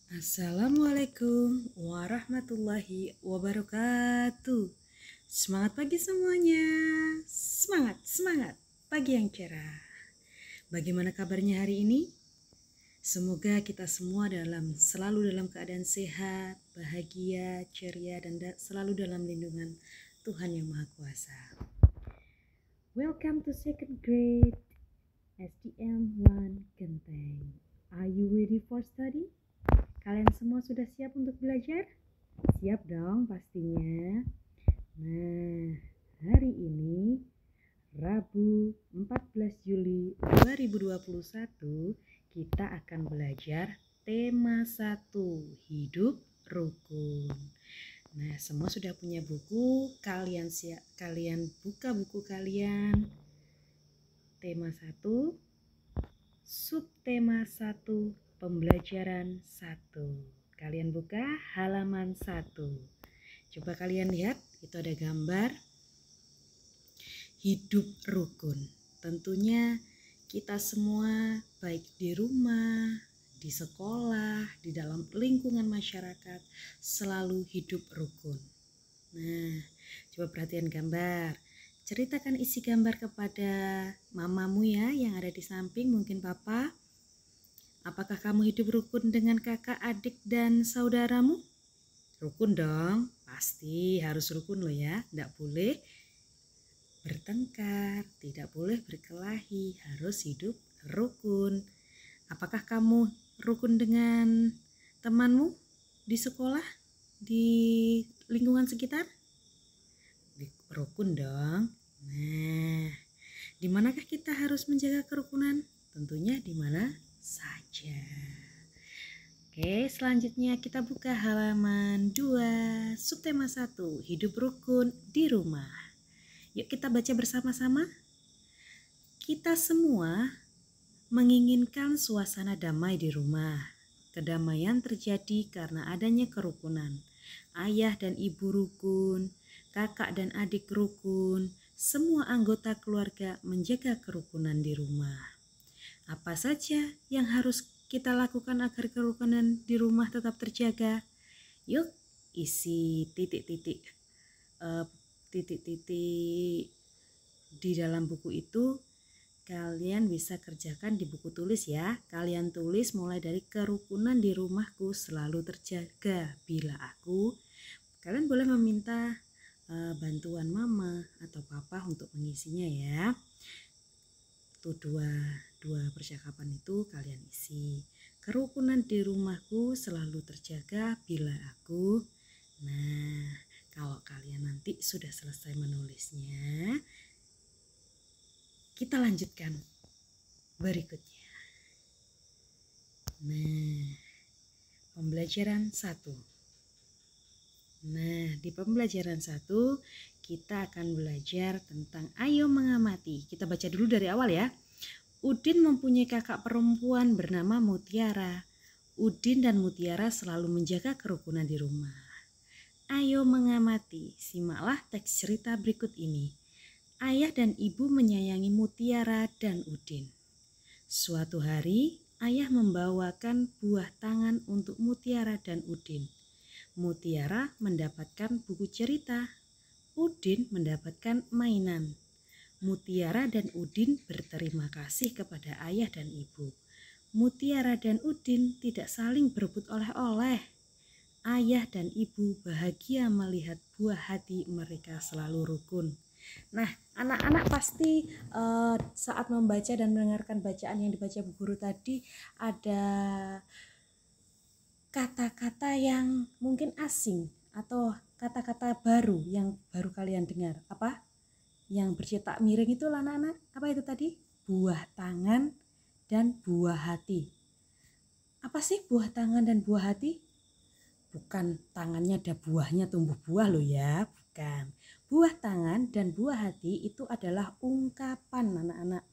Assalamualaikum warahmatullahi wabarakatuh. Semangat pagi semuanya. Semangat pagi yang cerah. Bagaimana kabarnya hari ini? Semoga kita semua selalu dalam keadaan sehat, bahagia, ceria, dan selalu dalam lindungan Tuhan Yang Maha Kuasa. Welcome to second grade SDM 1 Genteng. Are you ready for study? Kalian semua sudah siap untuk belajar? Siap dong pastinya. Nah, hari ini Rabu 14 Juli 2021 kita akan belajar tema 1, hidup rukun. Nah, semua sudah punya buku, kalian buka buku kalian. Tema 1, subtema 1, pembelajaran 1. Kalian buka halaman 1. Coba kalian lihat, itu ada gambar hidup rukun. Tentunya kita semua baik di rumah, di sekolah, di dalam lingkungan masyarakat selalu hidup rukun. Nah, coba perhatian gambar. Ceritakan isi gambar kepada mamamu ya yang ada di samping, mungkin papa. Apakah kamu hidup rukun dengan kakak, adik, dan saudaramu? Rukun dong, pasti harus rukun loh ya. Tidak boleh bertengkar, tidak boleh berkelahi, harus hidup rukun. Apakah kamu rukun dengan temanmu di sekolah, di lingkungan sekitar? Rukun dong. Nah, di manakah kita harus menjaga kerukunan? Tentunya di mana saja. Oke, selanjutnya kita buka halaman 2, subtema 1, hidup rukun di rumah. Yuk kita baca bersama-sama. Kita semua menginginkan suasana damai di rumah. Kedamaian terjadi karena adanya kerukunan. Ayah dan ibu rukun, kakak dan adik rukun, semua anggota keluarga menjaga kerukunan di rumah. Apa saja yang harus kita lakukan agar kerukunan di rumah tetap terjaga? Yuk isi titik-titik di dalam buku itu kalian bisa kerjakan di buku tulis ya. Kalian tulis mulai dari kerukunan di rumahku selalu terjaga bila aku. Kalian boleh meminta bantuan mama atau papa untuk mengisinya ya. Tuh dua percakapan itu kalian isi. Kerukunan di rumahku selalu terjaga bila aku. Nah, kalau kalian nanti sudah selesai menulisnya, kita lanjutkan berikutnya. Nah, pembelajaran 1. Nah, di pembelajaran 1 kita akan belajar tentang ayo mengamati. Kita baca dulu dari awal ya. Udin mempunyai kakak perempuan bernama Mutiara. Udin dan Mutiara selalu menjaga kerukunan di rumah. Ayo mengamati, simaklah teks cerita berikut ini. Ayah dan ibu menyayangi Mutiara dan Udin. Suatu hari, ayah membawakan buah tangan untuk Mutiara dan Udin. Mutiara mendapatkan buku cerita, Udin mendapatkan mainan. Mutiara dan Udin berterima kasih kepada ayah dan ibu. Mutiara dan Udin tidak saling berebut oleh-oleh. Ayah dan ibu bahagia melihat buah hati mereka selalu rukun. Nah, anak-anak pasti saat membaca dan mendengarkan bacaan yang dibaca Bu Guru tadi ada kata-kata yang mungkin asing atau kata-kata baru yang baru kalian dengar. Apa? Yang bercetak miring itu anak-anak. Apa itu tadi? Buah tangan dan buah hati. Apa sih buah tangan dan buah hati? Bukan tangannya ada buahnya tumbuh buah loh ya, bukan. Buah tangan dan buah hati itu adalah ungkapan anak-anak.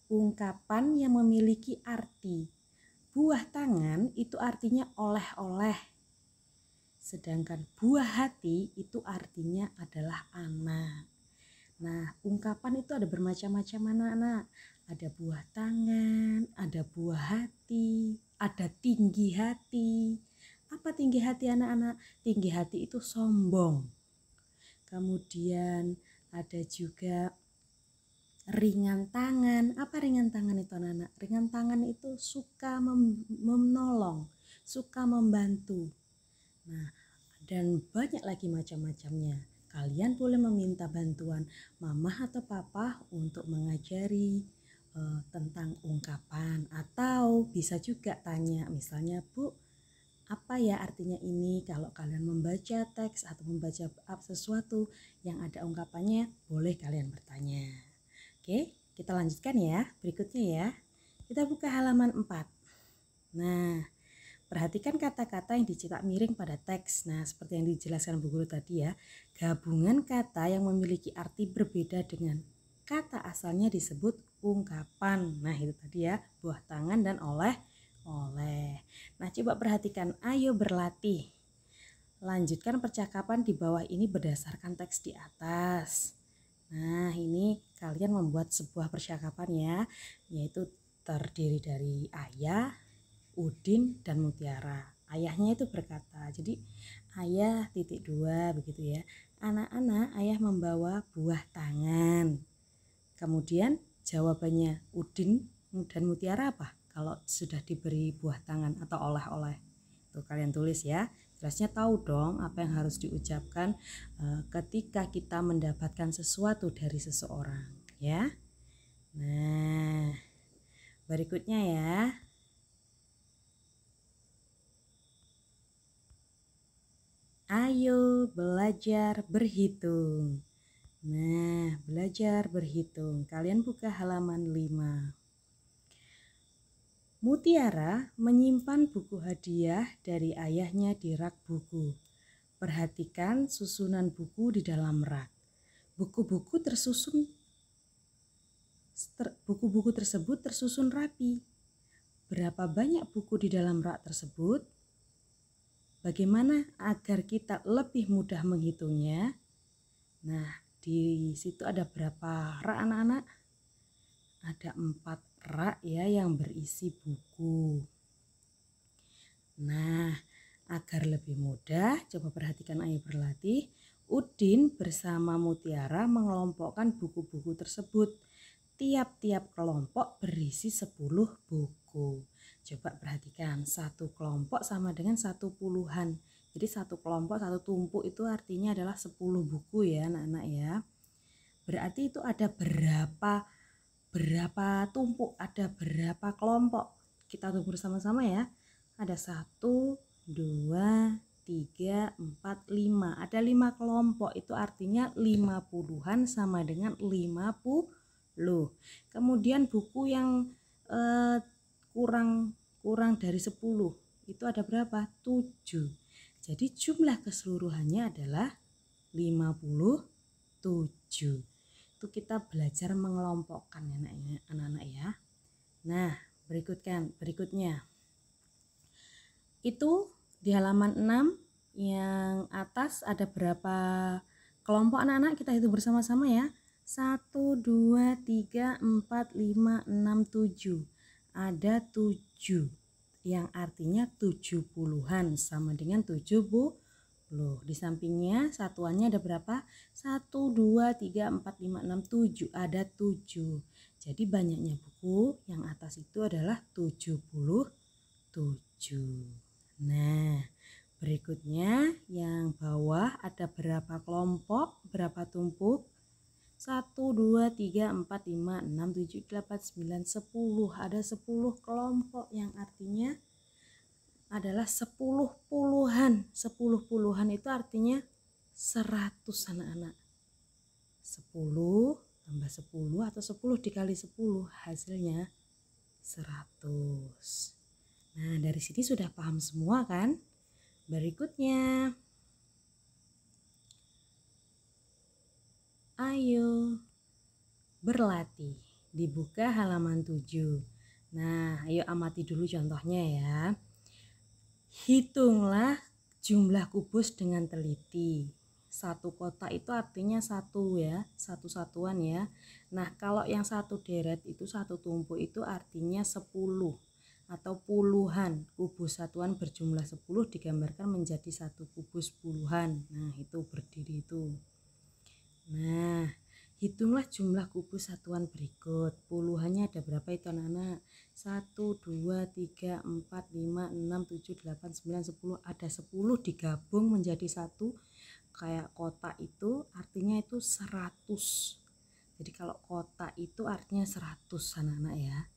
Ungkapan yang memiliki arti. Buah tangan itu artinya oleh-oleh. Sedangkan buah hati itu artinya adalah anak. Nah, ungkapan itu ada bermacam-macam anak-anak. Ada buah tangan, ada buah hati, ada tinggi hati. Apa tinggi hati anak-anak? Tinggi hati itu sombong. Kemudian ada juga ringan tangan. Apa ringan tangan itu anak-anak? Ringan tangan itu suka menolong, suka membantu. Nah, dan banyak lagi macam-macamnya. Kalian boleh meminta bantuan mama atau papa untuk mengajari tentang ungkapan, atau bisa juga tanya misalnya, Bu, apa ya artinya ini? Kalau kalian membaca teks atau membaca sesuatu yang ada ungkapannya, boleh kalian bertanya. Oke, kita lanjutkan ya. Berikutnya ya. Kita buka halaman 4. Nah, perhatikan kata-kata yang dicetak miring pada teks. Nah, seperti yang dijelaskan Bu Guru tadi ya, gabungan kata yang memiliki arti berbeda dengan kata asalnya disebut ungkapan. Nah, itu tadi ya, buah tangan dan oleh-oleh. Nah, coba perhatikan, ayo berlatih. Lanjutkan percakapan di bawah ini berdasarkan teks di atas. Nah, ini kalian membuat sebuah percakapan ya, yaitu terdiri dari ayah, Udin, dan Mutiara. Ayahnya itu berkata, jadi ayah titik 2 begitu ya. Anak-anak, ayah membawa buah tangan. Kemudian jawabannya Udin dan Mutiara apa? Kalau sudah diberi buah tangan atau oleh-oleh. Tuh kalian tulis ya. Jelasnya tahu dong apa yang harus diucapkan ketika kita mendapatkan sesuatu dari seseorang ya. Nah, berikutnya ya. Ayo belajar berhitung. Nah, belajar berhitung. Kalian buka halaman 5. Mutiara menyimpan buku hadiah dari ayahnya di rak buku. Perhatikan susunan buku di dalam rak. Buku-buku tersebut tersusun rapi. Berapa banyak buku di dalam rak tersebut? Bagaimana agar kita lebih mudah menghitungnya? Nah, di situ ada berapa rak anak-anak? Ada 4 rak ya yang berisi buku. Nah, agar lebih mudah, coba perhatikan, ayo berlatih. Udin bersama Mutiara mengelompokkan buku-buku tersebut. Tiap-tiap kelompok berisi 10 buku. Coba perhatikan, satu kelompok sama dengan 1 puluhan. Jadi satu kelompok, satu tumpuk itu artinya adalah 10 buku ya anak-anak ya. Berarti itu ada berapa tumpuk, ada berapa kelompok. Kita tunggu bersama-sama ya. Ada 1, 2, 3, 4, 5. Ada 5 kelompok, itu artinya 50-an sama dengan 50. Kemudian buku yang kurang dari 10 itu ada berapa? 7. Jadi jumlah keseluruhannya adalah 57. Itu kita belajar mengelompokkan ya anak-anak ya. Nah, berikutnya. Itu di halaman 6 yang atas ada berapa kelompok anak-anak? Kita hitung bersama-sama ya. 1, 2, 3, 4, 5, 6, 7. Ada 7 yang artinya 70-an sama dengan 70. Di sampingnya satuannya ada berapa? 1, 2, 3, 4, 5, 6, 7. Ada 7. Jadi banyaknya buku yang atas itu adalah 77. Nah, berikutnya yang bawah ada berapa kelompok, berapa tumpuk? 1, 2, 3, 4, 5, 6, 7, 8, 9, 10. Ada 10 kelompok yang artinya adalah 10 puluhan. 10 puluhan itu artinya 100 anak-anak. 10 tambah 10 atau 10 dikali 10 hasilnya 100. Nah, dari sini sudah paham semua kan? Berikutnya. Ayo berlatih. Dibuka halaman 7. Nah, ayo amati dulu contohnya ya. Hitunglah jumlah kubus dengan teliti. Satu kotak itu artinya satu ya, satu satuan ya. Nah, kalau yang satu deret itu satu tumpuk itu artinya 10. atau puluhan. Kubus satuan berjumlah 10 digambarkan menjadi satu kubus puluhan. Nah, itu berdiri itu. Nah, hitunglah jumlah kubus satuan berikut. Puluhannya ada berapa itu anak-anak? 1, 2, 3, 4, 5, 6, 7, 8, 9, 10. Ada 10 digabung menjadi satu. Kayak kotak itu artinya itu 100. Jadi kalau kotak itu artinya 100 anak-anak ya.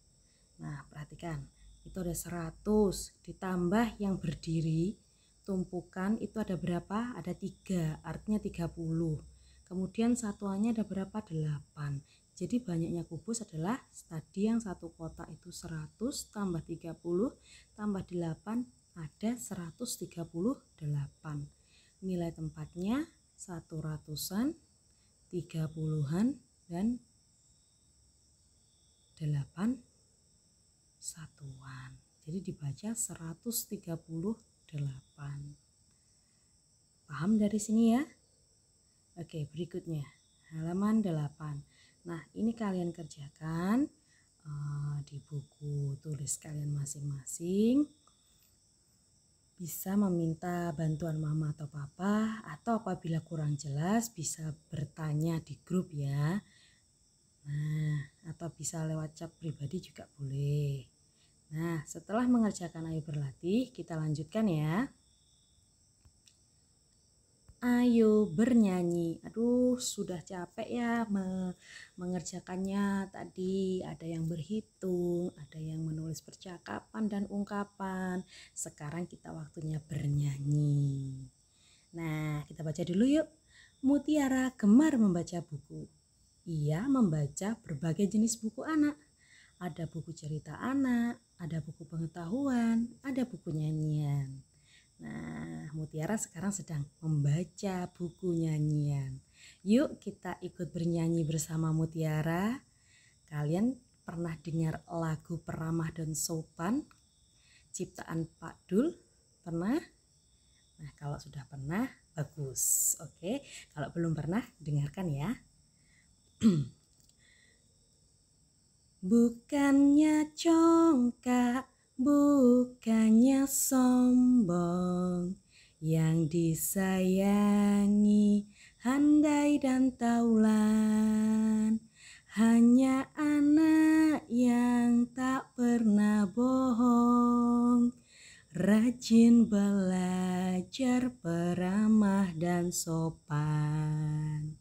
Nah, perhatikan. Itu ada 100 ditambah yang berdiri tumpukan itu ada berapa? Ada 3, artinya 30. Kemudian satuannya ada berapa? 8. Jadi banyaknya kubus adalah tadi yang satu kotak itu 100 tambah 30 tambah 8 ada 138. Nilai tempatnya 100-an, 30-an, dan 8 satuan. Jadi dibaca 138. Paham dari sini ya? Oke, berikutnya halaman 8. Nah, ini kalian kerjakan di buku tulis kalian masing-masing. Bisa meminta bantuan mama atau papa, atau apabila kurang jelas bisa bertanya di grup ya. Nah, atau bisa lewat chat pribadi juga boleh. Nah, setelah mengerjakan ayo berlatih, kita lanjutkan ya. Ayo bernyanyi. Aduh, sudah capek ya mengerjakannya. Tadi ada yang berhitung, ada yang menulis percakapan dan ungkapan. Sekarang kita waktunya bernyanyi. Nah, kita baca dulu yuk. Mutiara gemar membaca buku. Ia membaca berbagai jenis buku anak. Ada buku cerita anak, ada buku pengetahuan, ada buku nyanyian. Nah, Mutiara sekarang sedang membaca buku nyanyian. Yuk kita ikut bernyanyi bersama Mutiara. Kalian pernah dengar lagu Peramah dan Sopan ciptaan Pak Dul? Pernah? Nah, kalau sudah pernah, bagus. Oke, kalau belum pernah, dengarkan ya. Bukannya congkak, bukannya sombong, yang disayangi handai dan taulan, hanya anak yang tak pernah bohong, rajin belajar peramah dan sopan.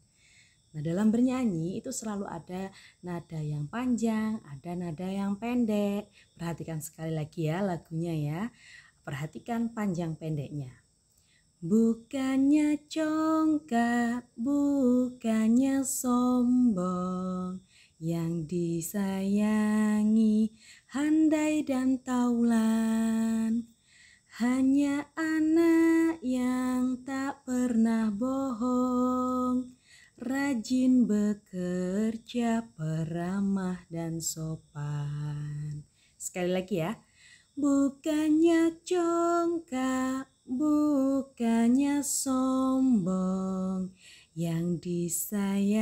Nah, dalam bernyanyi itu selalu ada nada yang panjang, ada nada yang pendek. Perhatikan sekali lagi ya lagunya ya. Perhatikan panjang pendeknya. Bukannya congkak, bukannya sombong, yang disayangi handai dan taulan, hanya anak yang tak pernah bohong, rajin bekerja, peramah dan sopan. Sekali lagi ya. Bukannya congkak, bukannya sombong, yang disayangi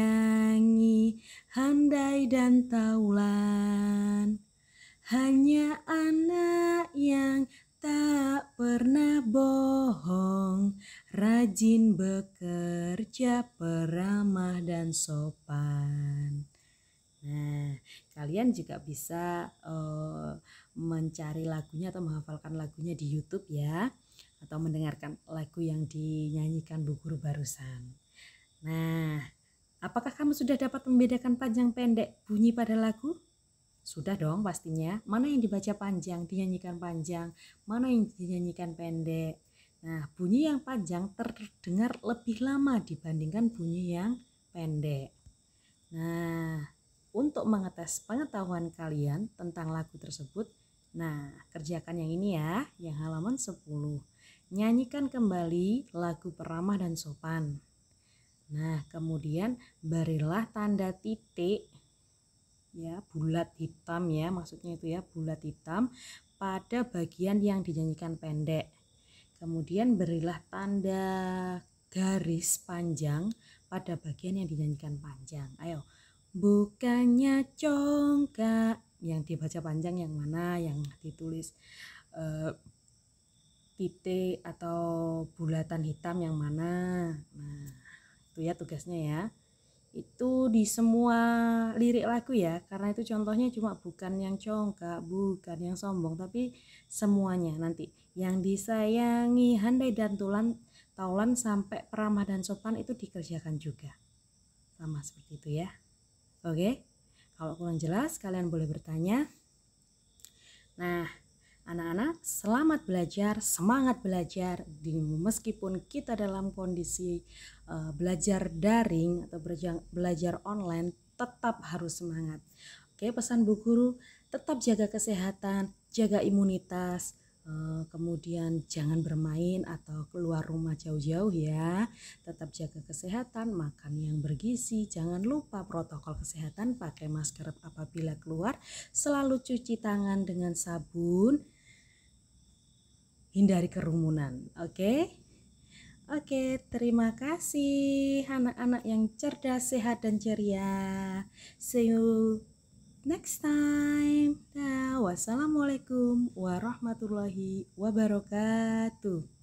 handai dan taulan, hanya anak yang tak pernah bohong, rajin bekerja, peramah dan sopan. Nah, kalian juga bisa mencari lagunya atau menghafalkan lagunya di YouTube ya, atau mendengarkan lagu yang dinyanyikan Bu Guru barusan. Nah, apakah kamu sudah dapat membedakan panjang pendek bunyi pada lagu? Sudah dong pastinya. Mana yang dibaca panjang, dinyanyikan panjang, mana yang dinyanyikan pendek. Nah, bunyi yang panjang terdengar lebih lama dibandingkan bunyi yang pendek. Nah, untuk mengetes pengetahuan kalian tentang lagu tersebut, nah, kerjakan yang ini ya, yang halaman 10. Nyanyikan kembali lagu Peramah dan Sopan. Nah, kemudian berilah tanda titik ya, bulat hitam ya, maksudnya itu ya, bulat hitam pada bagian yang dinyanyikan pendek. Kemudian berilah tanda garis panjang pada bagian yang dinyanyikan panjang. Ayo. Bukannya congkak, yang dibaca panjang yang mana, yang ditulis titik atau bulatan hitam yang mana. Nah, itu ya tugasnya ya. Itu di semua lirik lagu ya, karena itu contohnya cuma bukan yang congkak, bukan yang sombong, tapi semuanya nanti. Yang disayangi, handai dan taulan sampai peramah dan sopan itu dikerjakan juga. Sama seperti itu ya. Oke, kalau kurang jelas kalian boleh bertanya. Nah, anak-anak, selamat belajar, semangat belajar. Meskipun kita dalam kondisi belajar daring atau belajar online, tetap harus semangat. Oke, pesan Bu Guru, tetap jaga kesehatan, jaga imunitas, kemudian jangan bermain atau keluar rumah jauh-jauh ya. Tetap jaga kesehatan, makan yang bergizi, jangan lupa protokol kesehatan, pakai masker apabila keluar, selalu cuci tangan dengan sabun, hindari kerumunan. Oke, terima kasih anak-anak yang cerdas, sehat dan ceria. See you next time. Wassalamualaikum warahmatullahi wabarakatuh.